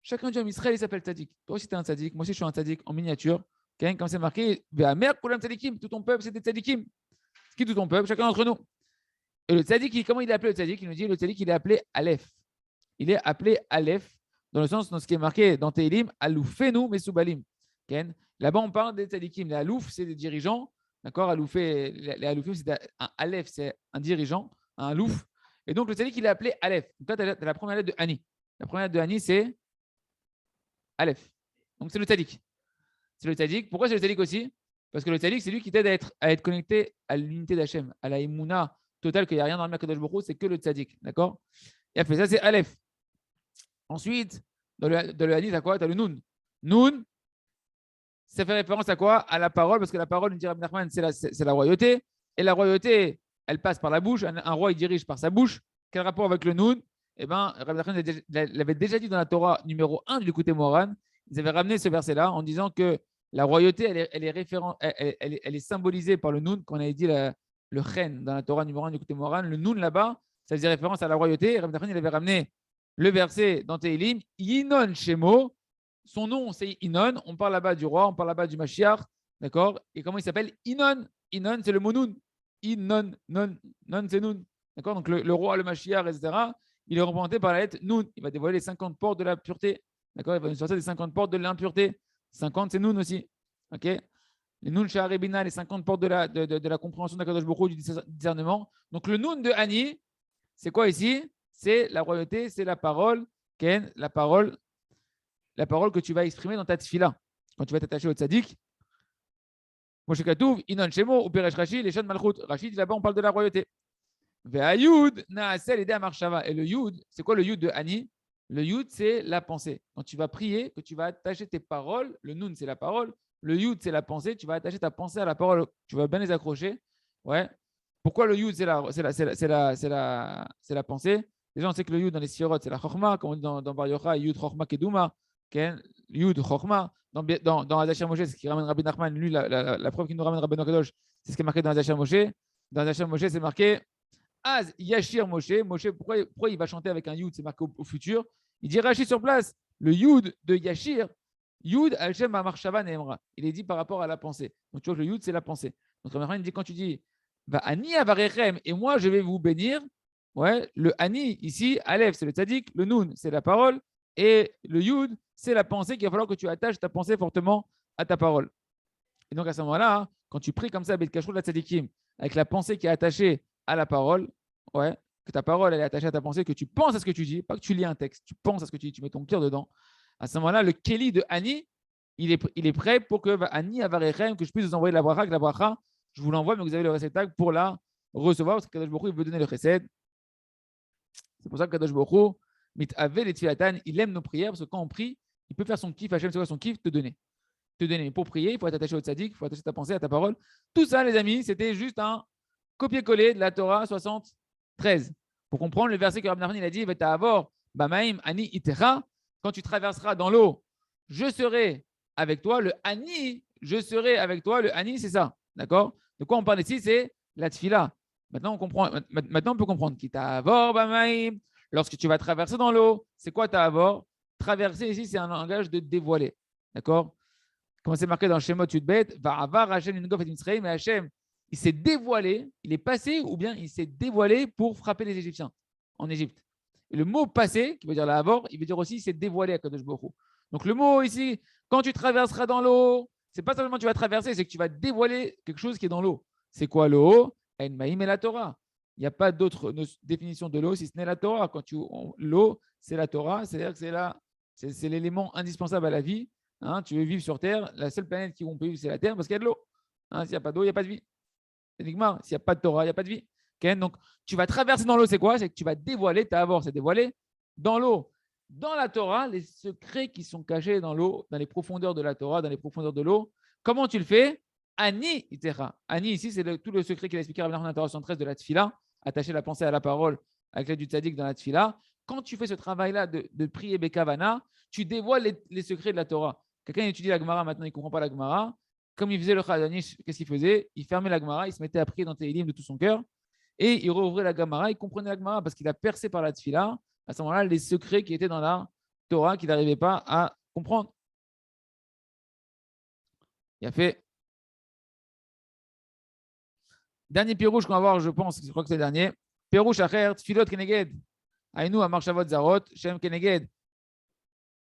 chacun du Israël, il s'appelle Tzadik. Toi aussi, tu es un Tzadik. Moi aussi, je suis un Tzadik en miniature. Comme c'est marqué, tout ton peuple, c'était Tzadikim. Qui tout ton peuple, chacun d'entre nous. Et le Tzadik, comment il est appelé le Tzadik? Il nous dit, le Tzadik, il est appelé Aleph. Il est appelé Aleph, dans le sens, dans ce qui est marqué dans Tehilim, Aloufenu Mesubalim. Là-bas, on parle des Tzadikim. Les Alouf, c'est des dirigeants. D'accord? Les Aloufim, c'est un Aleph, c'est un dirigeant, un Alouf. Et donc, le Tzadik, il est appelé Aleph. Donc là, tu as la première lettre de Ani. La première lettre de Ani, c'est Aleph. Donc, c'est le Tzadik. C'est le Tzadik. Pourquoi c'est le Tzadik aussi? Parce que le Tzadik, c'est lui qui t'aide à être connecté à l'unité d'Hachem, à la Emouna totale, qu'il n'y a rien dans le Makadosh Baruch Hu, c'est que le Tzadik. D'accord? Et après ça, c'est Aleph. Ensuite, Dans le hadith, à quoi? Tu as le nun. Nun, ça fait référence à quoi? À la parole, parce que la parole, nous dit Rabbi Nachman, c'est la royauté. Et la royauté, elle passe par la bouche. Un roi, il dirige par sa bouche. Quel rapport avec le nun? Eh bien, Rabbi Nachman l'avait déjà dit dans la Torah numéro 1 du Likutei Moharan. Ils avaient ramené ce verset-là en disant que la royauté, elle est symbolisée par le nun, qu'on avait dit le chen dans la Torah numéro 1 du Likutei Moharan. Le nun là-bas, ça faisait référence à la royauté. Et Rabbi Nachman, il avait ramené le verset dans Tehilim, Yinon Shemo. Son nom, c'est Inon. On parle là-bas du roi, on parle là-bas du Mashiach. D'accord? Et comment il s'appelle? Inon. Inon, c'est le mot Nun. Inon. Non, non c'est Nun. D'accord? Donc le roi, le Mashiach, etc., il est représenté par la lettre Nun. Il va dévoiler les 50 portes de la pureté. D'accord? Il va nous sortir les 50 portes de l'impureté. 50, c'est Nun aussi. OK? Les Nun Sha'arebina, les 50 portes de la compréhension d'Akadosh Baruch Hu, du discernement. Donc le Nun de Ani, c'est quoi ici? C'est la royauté, c'est la parole. Ken, la parole que tu vas exprimer dans ta tfila. Quand tu vas t'attacher au tzaddik, Moshe Katouv, Inon Shemo, ou Peresh Rashi, les Shan Malchut. Rachid, là-bas, on parle de la royauté. Ve'ayud, Naasel, Ede Marshava. Et le Yud, c'est quoi le Yud de Ani? Le Yud, c'est la pensée. Quand tu vas prier, que tu vas attacher tes paroles, le Nun, c'est la parole. Le Yud, c'est la pensée. Tu vas attacher ta pensée à la parole. Tu vas bien les accrocher. Ouais. Pourquoi le Yud, c'est la pensée? Déjà, on sait que le Yud dans les Sirot, c'est la Chorma, comme on dit dans Bar Yochai, Yud Chorma Keduma. Yud Chorma. Dans Azachar Moshe, c'est ce qui ramène Rabbi Nachman. Lui, la preuve qui nous ramène Rabbi Kadosh, c'est ce qui est marqué dans Azachar Moshe. Dans Azachar Moshe, c'est marqué Az Yashir Moshe. Moshe, pourquoi il va chanter avec un Yud? C'est marqué au futur. Il dit Rachid sur place, le Yud de Yashir, Yud Al-Shem Amarshava Neemra. Il est dit par rapport à la pensée. Donc tu vois que le Yud, c'est la pensée. Donc Rabbi Nachman dit quand tu dis Va Ani Avarechem, et moi je vais vous bénir. Ouais, le Ani ici, Aleph, c'est le tzaddik, le Nun, c'est la parole, et le Yud, c'est la pensée qu'il va falloir que tu attaches ta pensée fortement à ta parole. Et donc à ce moment-là, hein, quand tu pries comme ça, Bet Kashrut la tzaddikim, avec la pensée qui est attachée à la parole, ouais, que ta parole elle est attachée à ta pensée, que tu penses à ce que tu dis, pas que tu lis un texte, tu penses à ce que tu dis, tu mets ton cœur dedans. À ce moment-là, le Keli de Ani, il est prêt pour que Ani Avarechem, que je puisse vous envoyer la bracha, que la bracha, je vous l'envoie, mais vous avez le réceptacle pour la recevoir, parce que Kadosh Baruch Hu, il veut donner le chesed. C'est pour ça que Kadosh Baruch Hu, mit'ave les tfilatan, il aime nos prières, parce que quand on prie, il peut faire son kiff, Hachem, c'est quoi son kiff? Te donner. Mais pour prier, il faut être attaché au tzaddik, il faut attacher ta pensée à ta parole. Tout ça, les amis, c'était juste un copier-coller de la Torah 73. Pour comprendre le verset que Rabbi Nachman a dit, Veta'avor, Bamaim, Ani Itera, quand tu traverseras dans l'eau, je serai avec toi. Le Ani, je serai avec toi. Le Ani, c'est ça. D'accord? De quoi on parle ici? C'est la tfila. Maintenant, on peut comprendre. Qui ta'avor, Bamaim, lorsque tu vas traverser dans l'eau, c'est quoi ta'avor? Traverser ici, c'est un langage de dévoiler. D'accord? Comme c'est marqué dans Shemot Yudbet, Va'avar Hashem Ningof et Mitzrayim, mais Hashem, il s'est dévoilé, il est passé ou bien il s'est dévoilé pour frapper les Égyptiens en Égypte. Et le mot passé, qui veut dire la avor, il veut dire aussi il s'est dévoilé à Kadosh Baruch Hu. Donc le mot ici, quand tu traverseras dans l'eau, c'est pas seulement que tu vas traverser, c'est que tu vas dévoiler quelque chose qui est dans l'eau. C'est quoi l'eau? En Maïm et la Torah. Il n'y a pas d'autre définition de l'eau si ce n'est la Torah. L'eau, c'est la Torah, c'est-à-dire que c'est l'élément indispensable à la vie. Hein, tu veux vivre sur Terre, la seule planète où on peut vivre, c'est la Terre parce qu'il y a de l'eau. Hein, s'il n'y a pas d'eau, il n'y a pas de vie. C'est Nigmar. S'il n'y a pas de Torah, il n'y a pas de vie. Okay, donc, tu vas traverser dans l'eau, c'est quoi? C'est que tu vas dévoiler, ta avor, c'est dévoiler dans l'eau. Dans la Torah, les secrets qui sont cachés dans l'eau, dans les profondeurs de la Torah, dans les profondeurs de l'eau, comment tu le fais? Ani itera. Ani, ici, c'est tout le secret qu'il a expliqué dans la Torah 113 de la tfila, attacher la pensée à la parole avec l'aide du tzaddik dans la tfila. Quand tu fais ce travail-là de prier Bekavana, tu dévoiles les secrets de la Torah. Quelqu'un étudie la Gemara, maintenant il ne comprend pas la Gemara. Comme il faisait le Chazanish, qu'est-ce qu'il faisait? Il fermait la Gemara, il se mettait à prier dans Tehilim de tout son cœur et il rouvrait la Gemara, il comprenait la Gemara parce qu'il a percé par la tfila, à ce moment-là, les secrets qui étaient dans la Torah qu'il n'arrivait pas à comprendre. Il a fait. Dernier pirouche qu'on va voir, je pense, je crois que c'est le dernier. Pirouche Acher, Tfilot Keneged. Aïnou Amar Shavot Zarot, Shem Keneged.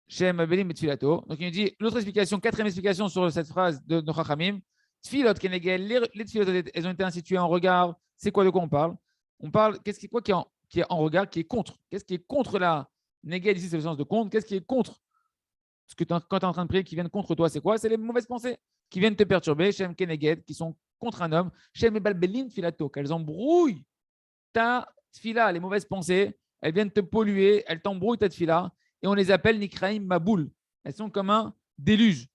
Shem Belim et Tfilato. Donc il nous dit l'autre explication, quatrième explication sur cette phrase de Chachamim. Tfilot Keneged, les tfilot, elles ont été instituées en regard. C'est quoi de quoi on parle? On parle, quoi qui est en regard, qui est contre? Qu'est-ce qui est contre la Neged ici, c'est le sens de contre. Qu'est-ce qui est contre? Ce que quand tu es en train de prier, qui viennent contre toi, c'est quoi? C'est les mauvaises pensées qui viennent te perturber. Shem Keneged, qui sont contre un homme. Shem et Balbelin Tfilato, qu'elles embrouillent ta tfila, les mauvaises pensées. Elles viennent te polluer, elles t'embrouillent ta tfila. et on les appelle Nikraim Maboul. Elles sont comme un déluge.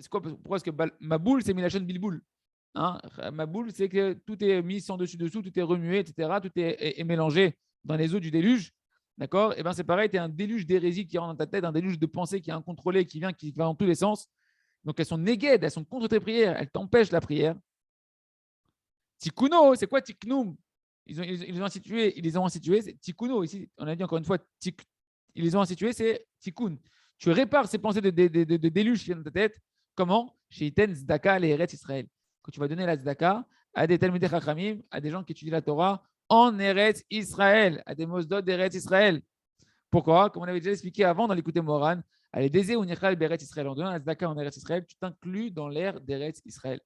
Pourquoi est-ce que Maboul, c'est Milachon Bilboul, hein? Maboul, c'est que tout est mis sans dessus-dessous, tout est remué, etc. Tout est mélangé dans les eaux du déluge. D'accord? Et bien c'est pareil, tu as un déluge d'hérésie qui rentre dans ta tête, un déluge de pensée qui est incontrôlé, qui va dans tous les sens. Donc elles sont négèdes, elles sont contre tes prières, elles t'empêchent la prière. Tikuno, c'est quoi tiknoum? Ils les ont institués, c'est tikuno. Ici, on a dit encore une fois, ils les ont institués, c'est tikun. Tu répares ces pensées de déluge qui viennent dans ta tête. Comment? Chez Iten Zdaka les Eretz Israël. Que tu vas donner la Zdaka à des Talmidei Chachamim, à des gens qui étudient la Torah en Eretz Israël, à des Mosdot d'Eretz Israël. Pourquoi? Comme on avait déjà expliqué avant dans l'écouté Moran, allez, Désé ou Nichal Beretz Israël, en donnant la Zdaka en Eretz Israël, tu t'inclus dans l'ère d'Eretz Israël.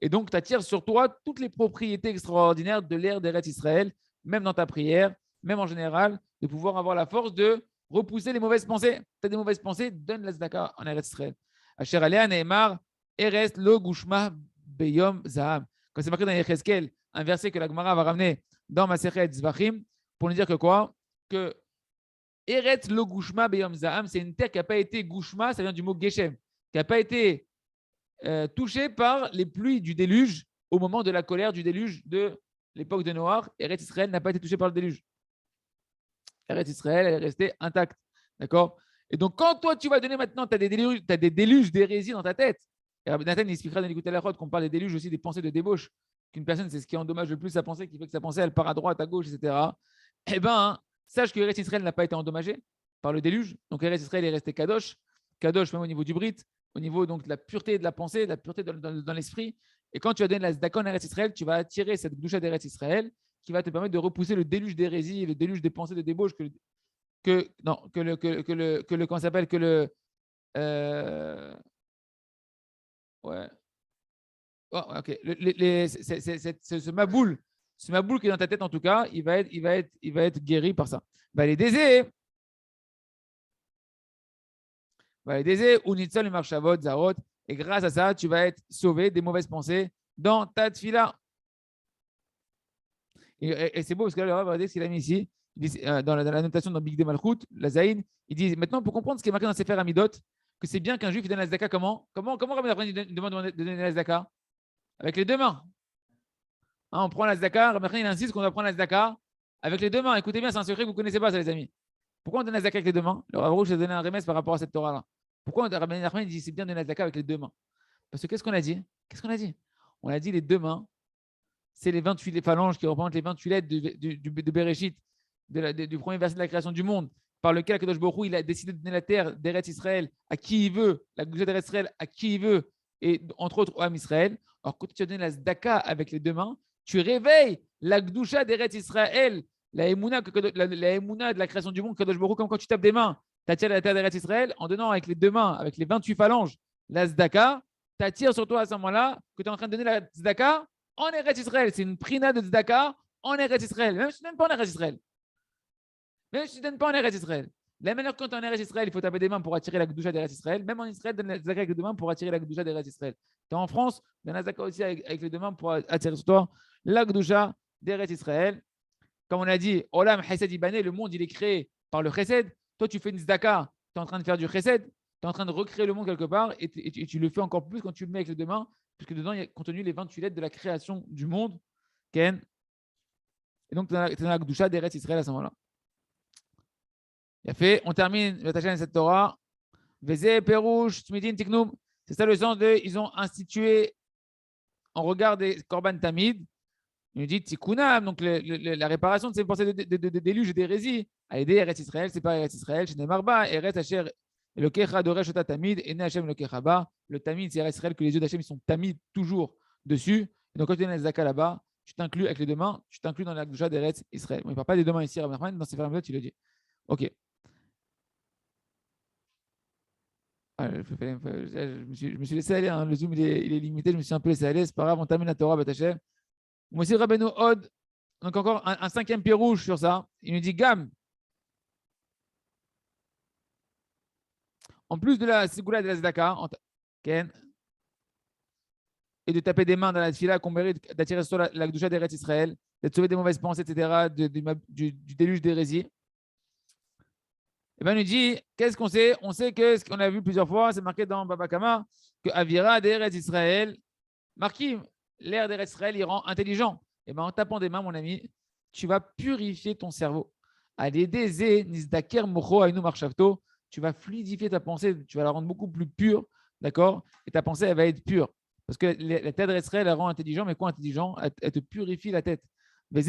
Et donc, tu attires sur toi toutes les propriétés extraordinaires de l'ère d'Eretz Israël, même dans ta prière, même en général, de pouvoir avoir la force de repousser les mauvaises pensées. Tu as des mauvaises pensées, donne la Zdaka en Eretz Israël. Asher Alea Neymar, Eretz Lo Gushma Beyom Zaham. Quand c'est marqué dans Yechezkel, un verset que la Gemara va ramener dans Masechet Zvachim, pour nous dire que quoi? Que Eretz Lo Gushma Beyom Zaham, c'est une terre qui n'a pas été Gushma, ça vient du mot Geshem, qui n'a pas été touché par les pluies du déluge au moment de la colère du déluge de l'époque de Noach. Eretz Israël n'a pas été touché par le déluge. Eretz Israël elle est restée intacte. D'accord? Et donc, quand toi, tu vas donner maintenant, tu as des déluges d'hérésie dans ta tête. Et Rabbi Nathan il expliquera dans l'écoute la qu'on parle des déluges aussi, des pensées de débauche. Qu'une personne, c'est ce qui endommage le plus sa pensée, qui fait que sa pensée, elle part à droite, à gauche, etc. Eh bien, sache que Eretz Israël n'a pas été endommagé par le déluge. Donc, Eretz Israël est resté Kadosh. Kadosh, même au niveau du Brit, au niveau donc, de la pureté de la pensée, de la pureté dans l'esprit. Et quand tu vas donner la Zdaka en Eretz Israël, tu vas attirer cette doucha d'Eretz Israël qui va te permettre de repousser le déluge d'hérésie, le déluge des pensées de débauche comment s'appelle que le ouais. Oh, ok. Ce maboul qui est dans ta tête en tout cas, il va être guéri par ça. Va les désir. Ou Nitzal le Marchavot, Zarot, et grâce à ça, tu vas être sauvé des mauvaises pensées dans ta tfila. Et c'est beau parce que là, le Rav, regardez ce qu'il a mis ici. Il dit, dans la notation dans Big De Malchut, la Zaïn, il dit maintenant, pour comprendre ce qui est marqué dans Sefer Amidot, que c'est bien qu'un juif donne la Zdaka comment Rabbi Nachman il demande de donner la Zdaka? Avec les deux mains. Hein, on prend la Zdaka, Rabbi Nachman il insiste qu'on doit prendre la Zdaka avec les deux mains. Écoutez bien, c'est un secret que vous ne connaissez pas, ça, les amis. Pourquoi on donne la Zdaka avec les deux mains? Le Rav Rouge a donné un remède par rapport à cette Torah-là. Pourquoi Rabbi Nachman dit c'est bien de donner la Zdaka avec les deux mains? Parce que qu'est-ce qu'on a dit? On a dit les deux mains, c'est les 28 phalanges qui représentent les 28 lettres de Bereshit, du premier verset de la création du monde, par lequel Kadosh Baruch Hu, il a décidé de donner la terre d'Eretz Israël à qui il veut, la Gdusha d'Eretz Israël à qui il veut, et entre autres au Ham Israël. Alors quand tu as donné la Zdaka avec les deux mains, tu réveilles la Gdusha d'Eretz Israël, la Emouna de la création du monde, Kadosh Baruch Hu, comme quand tu tapes des mains, tu attires la terre d'Eretz Israël en donnant avec les deux mains, avec les 28 phalanges, la Zdaka, tu attires sur toi à ce moment-là que tu es en train de donner la Zdaka en Eretz Israël. C'est une prina de Tzedaka en Eretz Israël. Même si tu ne donnes pas en Eretz Israël. La manière quand tu es en Eretz Israël, il faut taper des mains pour attirer la Gdusha d'Eretz Israël. Même en Israël, donne la Tzedaka avec les deux mains pour attirer la Gdusha d'Eretz Israël. Tu es en France, donne la Tzedaka aussi avec les deux mains pour attirer sur toi la Gdusha d'Eretz Israël. Comme on a dit, Olam Chesed Ibané, le monde il est créé par le Chesed. Toi, tu fais une Tzedaka, tu es en train de faire du Chesed, tu es en train de recréer le monde quelque part et tu le fais encore plus quand tu le mets avec les deux mains, puisque dedans, il y a contenu les 28 lettres de la création du monde. Ken. Et donc, tu as la Gdusha d'Eretz Israël à ce moment-là. Il a fait, on termine le Tachan de cette Torah. Veze, Perouche, Tmidin, Tiknoum. C'est ça le sens de, ils ont institué en regard des Korban Tamid. Il nous dit Tikunam, donc la réparation de ces pensées de déluge et d'hérésie. A aidé Eretz Israël, c'est pas Eretz Israël, chez Nemarba, Eretz Asher, Elokecha Doresh Ota Tamid, et Ne Hashem Elokecha Ba. Le Tamid, c'est Eretz Israël que les yeux d'Hachem, ils sont Tamid toujours dessus. Et donc, quand tu donnes la Zaka là-bas, tu t'inclus avec les deux mains, tu t'inclus dans la Gdusha d'Eretz Israël. Bon, il ne parle pas des deux mains ici, Rabbi Nachman, dans ses fermes, il le dit. Ok. Je me suis laissé aller, hein. Le zoom il est limité, je me suis un peu laissé aller, c'est pas grave, on termine la Torah, Batachem. Moi aussi, Rabbeinu Od, donc encore un cinquième pied rouge sur ça. Il nous dit Gam. En plus de la Sigoula de la Zdaka, Ken, et de taper des mains dans la fila qu'on mérite d'attirer sur la Gdusha d'Eretz Israël, d'être sauvé des mauvaises pensées, etc., du déluge d'hérésie. Et bien, il nous dit, qu'est-ce qu'on sait? On sait que ce qu'on a vu plusieurs fois, c'est marqué dans Baba Kama, que Avira d'Eretz Israël, Marquim, l'air d'Eretz Israël, il rend intelligent. Et bien, en tapant des mains, mon ami, tu vas purifier ton cerveau. Tu vas fluidifier ta pensée, tu vas la rendre beaucoup plus pure, d'accord? Et ta pensée, elle va être pure. Parce que la tête d'Eretz Israël, elle rend intelligent, mais quoi intelligent? Elle te purifie la tête. C'est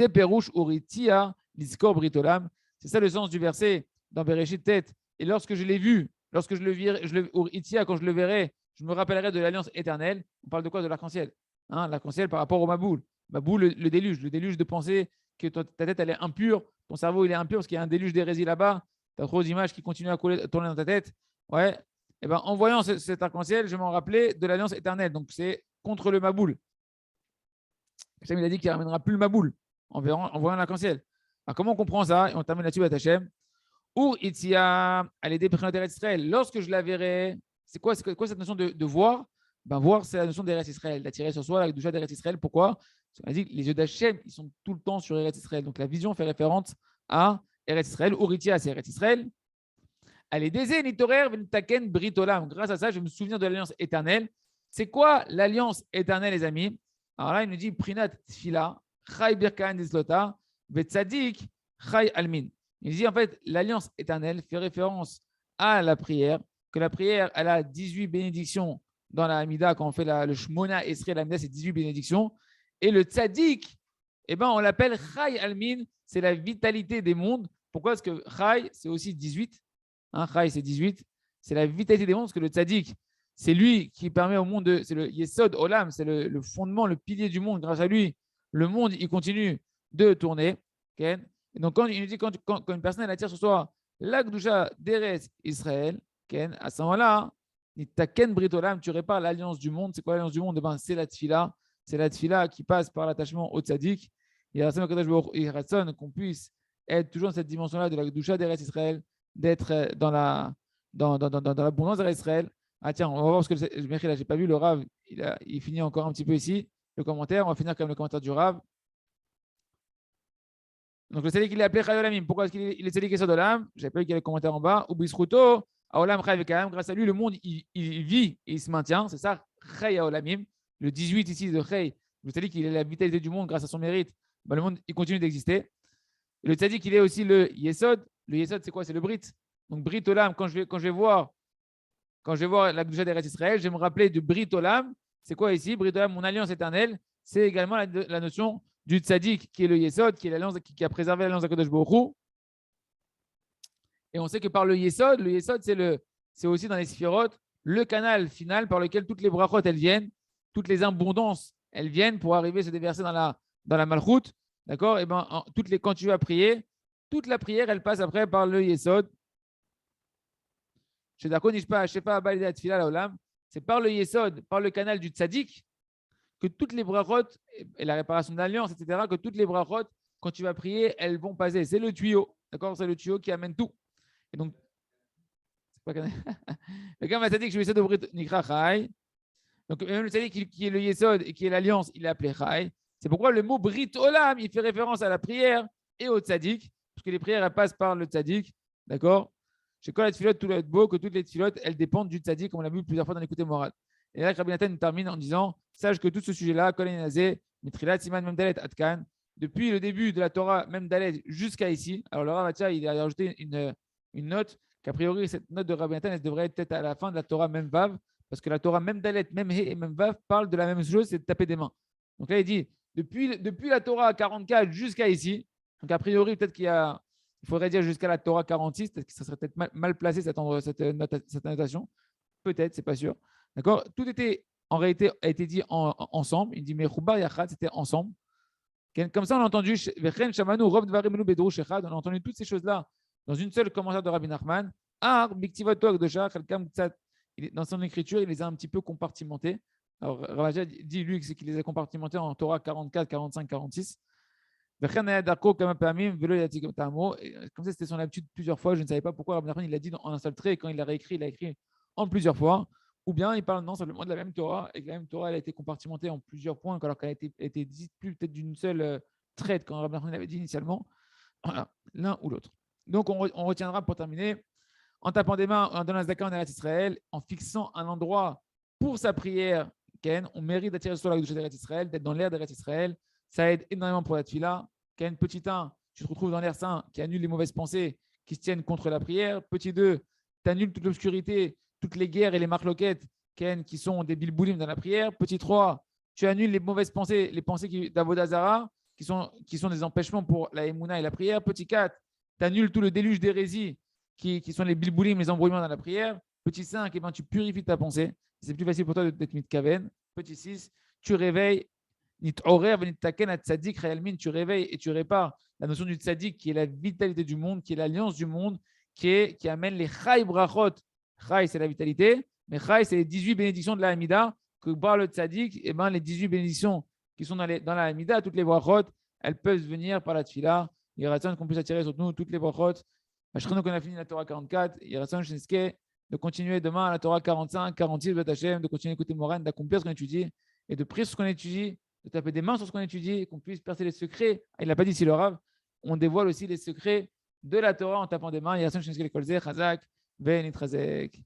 ça le sens du verset dans Bereshit tête. Et lorsque je l'ai vu, lorsque je le verrai, quand je le verrai, je me rappellerai de l'alliance éternelle. On parle de quoi? De l'arc-en-ciel. Hein, l'arc-en-ciel par rapport au Maboul. Maboul, le déluge de penser que ta tête elle est impure, ton cerveau il est impur parce qu'il y a un déluge d'hérésie là-bas. Tu as trop d'images qui continuent à tourner dans ta tête. Ouais. Et ben, en voyant cet arc-en-ciel, je m'en rappelais de l'alliance éternelle. Donc c'est contre le Maboul. Hachem, il a dit qu'il ne ramènera plus le Maboul en voyant l'arc-en-ciel. Alors comment on comprend ça? Et on termine là-dessus avec Hachem. Ou Itzia, elle est déprimée Israël. Lorsque je la verrai, c'est quoi cette notion de voir? Ben, voir, c'est la notion d'Eretz Israël, d'attirer sur soi la doucha d'Eretz Israël. Pourquoi? Parce qu'on a dit que les yeux d'Hachem, ils sont tout le temps sur Eretz Israël. Donc la vision fait référence à Eretz Israël. Uritia, c'est Eretz Israël. Elle est désé, nitorer, ventaken, britolam. Grâce à ça, je me souviens de l'alliance éternelle. C'est quoi l'alliance éternelle, les amis? Alors là, il nous dit Prinat Tfila, Chai Birkan Dislota, Vetzadik, Chai Almin. Il dit en fait, l'alliance éternelle fait référence à la prière, que la prière, elle a 18 bénédictions dans la Hamida, quand on fait le Shmona Esrei, la Hamida, c'est 18 bénédictions. Et le Tzadik, eh ben, on l'appelle Chai Almin, c'est la vitalité des mondes. Pourquoi? Parce que Chai, c'est aussi 18. Hein, Chai, c'est 18. C'est la vitalité des mondes, parce que le Tzadik, c'est lui qui permet au monde, c'est le Yesod Olam, c'est le fondement, le pilier du monde. Grâce à lui, le monde, il continue de tourner. Okay? Et donc, quand il nous dit quand une personne elle attire sur soi la Gdusha d'Eretz Israël, okay, à ce moment-là, Taken Brit Olam, tu répares l'alliance du monde. C'est quoi l'alliance du monde? Ben, c'est la Tfila. C'est la Tfila qui passe par l'attachement au Tzadik. Il y a qu'on puisse être toujours dans cette dimension-là de la Gdusha d'Eretz Israël, d'être dans l'abondance d'Eretz Israël. Ah tiens, on va voir parce que je là, j'ai pas vu le Rav, il finit encore un petit peu ici, le commentaire. On va finir quand même le commentaire du Rav. Donc le Tzadik, il est appelé Chayolamim. Pourquoi est-ce qu'il est Tzadik et Sodolam? Je n'avais pas vu qu'il y avait le commentaire en bas. Ou Bisruto, Aolam Chayvekam. Grâce à lui, le monde, il vit et il se maintient. C'est ça, Chayolamim. Le 18 ici de Chay. Le Tzadik, il est la vitalité du monde grâce à son mérite. Ben, le monde, il continue d'exister. Et le Tzadik, il est aussi le Yesod. Le Yesod, c'est quoi? C'est le Brit. Donc Brit Olam, quand je vais voir la Gdusha d'Eretz Israël, je vais me rappeler de Brit Olam. C'est quoi ici? Brit Olam, mon alliance éternelle. C'est également la notion du Tzadik, qui est le Yesod, qui est l'alliance qui a préservé l'alliance d'Akadosh Baruch Hu. Et on sait que par le Yesod, c'est aussi dans les Sphirot, le canal final par lequel toutes les brachot, elles viennent, toutes les abondances, elles viennent pour arriver à se déverser dans la Malchut. D'accord? Et ben, quand tu vas prier, toute la prière, elle passe après par le Yesod. C'est par le Yesod, par le canal du Tzadik, que toutes les brachot, et la réparation d'alliance, etc., que toutes les brachot, quand tu vas prier, elles vont passer. C'est le tuyau. D'accord? C'est le tuyau qui amène tout. Et donc, c'est pas le gars m'a dit que je vais essayer d'ouvrir Nikra Chai. Donc, même le Tzadik qui est le Yesod et qui est l'alliance, il est appelé Chai. C'est pourquoi le mot Brit Olam, il fait référence à la prière et au Tzadik, parce que les prières, elles passent par le Tzadik. D'accord? Chez quoi la tfilote, tout doit être beau, que toutes les tfilotes, elles dépendent du Tzadik, comme on l'a vu plusieurs fois dans l'écouté moral. Et là, Rabbi Nathan termine en disant sache que tout ce sujet-là, depuis le début de la Torah, même Dalet, jusqu'à ici. Alors, le Rav, il a rajouté une note qu'a priori, cette note de Rabbi Nathan, elle devrait être peut-être à la fin de la Torah, même Vav, parce que la Torah, même Dalet, même He et même Vav, parlent de la même chose, c'est de taper des mains. Donc là, il dit depuis la Torah 44 jusqu'à ici, donc a priori, peut-être il faudrait dire jusqu'à la Torah 46, peut-être que ça serait peut-être mal placé cette notation. Peut-être, c'est pas sûr. D'accord? Tout était, en réalité, a été dit ensemble. Il dit, mais Choubar Yachad, c'était ensemble. Comme ça, on a entendu, on a entendu toutes ces choses-là dans une seule commentaire de Rabbi Nachman. Dans son écriture, il les a un petit peu compartimentés. Alors, Ravaja dit, lui, qu'il les a compartimentés en Torah 44, 45, 46. Comme ça, c'était son habitude plusieurs fois. Je ne savais pas pourquoi Rabbi Nachman il l'a dit en un seul trait. Et quand il l'a réécrit, il l'a écrit en plusieurs fois. Ou bien il parle non simplement de la même Torah, et que la même Torah elle a été compartimentée en plusieurs points, alors qu'elle a été dite plus peut-être d'une seule traite, quand Rabbi Nachman l'avait dit initialement. Voilà, l'un ou l'autre. Donc on retiendra pour terminer en tapant des mains, en donnant la zaka en Eretz Israël, en fixant un endroit pour sa prière, Ken, on mérite d'attirer sur la douche d'Eretz Israël, d'être dans l'air d'Eretz Israël. Ça aide énormément pour la tefila. Ken, petit 1, tu te retrouves dans l'air saint qui annule les mauvaises pensées qui se tiennent contre la prière. Petit 2, tu annules toute l'obscurité, toutes les guerres et les marloquettes Ken, qui sont des bilboulim dans la prière. Petit 3, tu annules les mauvaises pensées, les pensées d'Avodazara, qui sont des empêchements pour la Emouna et la prière. Petit 4, tu annules tout le déluge d'hérésie qui sont les bilboulim, les embrouillements dans la prière. Petit 5, eh ben, tu purifies ta pensée. C'est plus facile pour toi d'être mitkaven. Petit 6, tu réveilles, tu réveilles et tu répares la notion du tzaddik qui est la vitalité du monde, qui est l'alliance du monde, qui amène les chai brachot. Chai, c'est la vitalité, mais chai, c'est les 18 bénédictions de la Hamida que par le tzaddik, et ben, les 18 bénédictions qui sont dans la Hamida, toutes les brachot, elles peuvent venir par la tfila. Il y a qu'on puisse attirer sur nous toutes les brachot. Qu'on a fini la Torah 44, il y a de continuer demain à la Torah 45, 46, de continuer à écouter Moran, d'accomplir ce qu'on étudie et de prier sur ce qu'on étudie, de taper des mains sur ce qu'on étudie, qu'on puisse percer les secrets. Il n'a pas dit si le Rav, on dévoile aussi les secrets de la Torah en tapant des mains. Il y a Chazak, Ben Itrazek.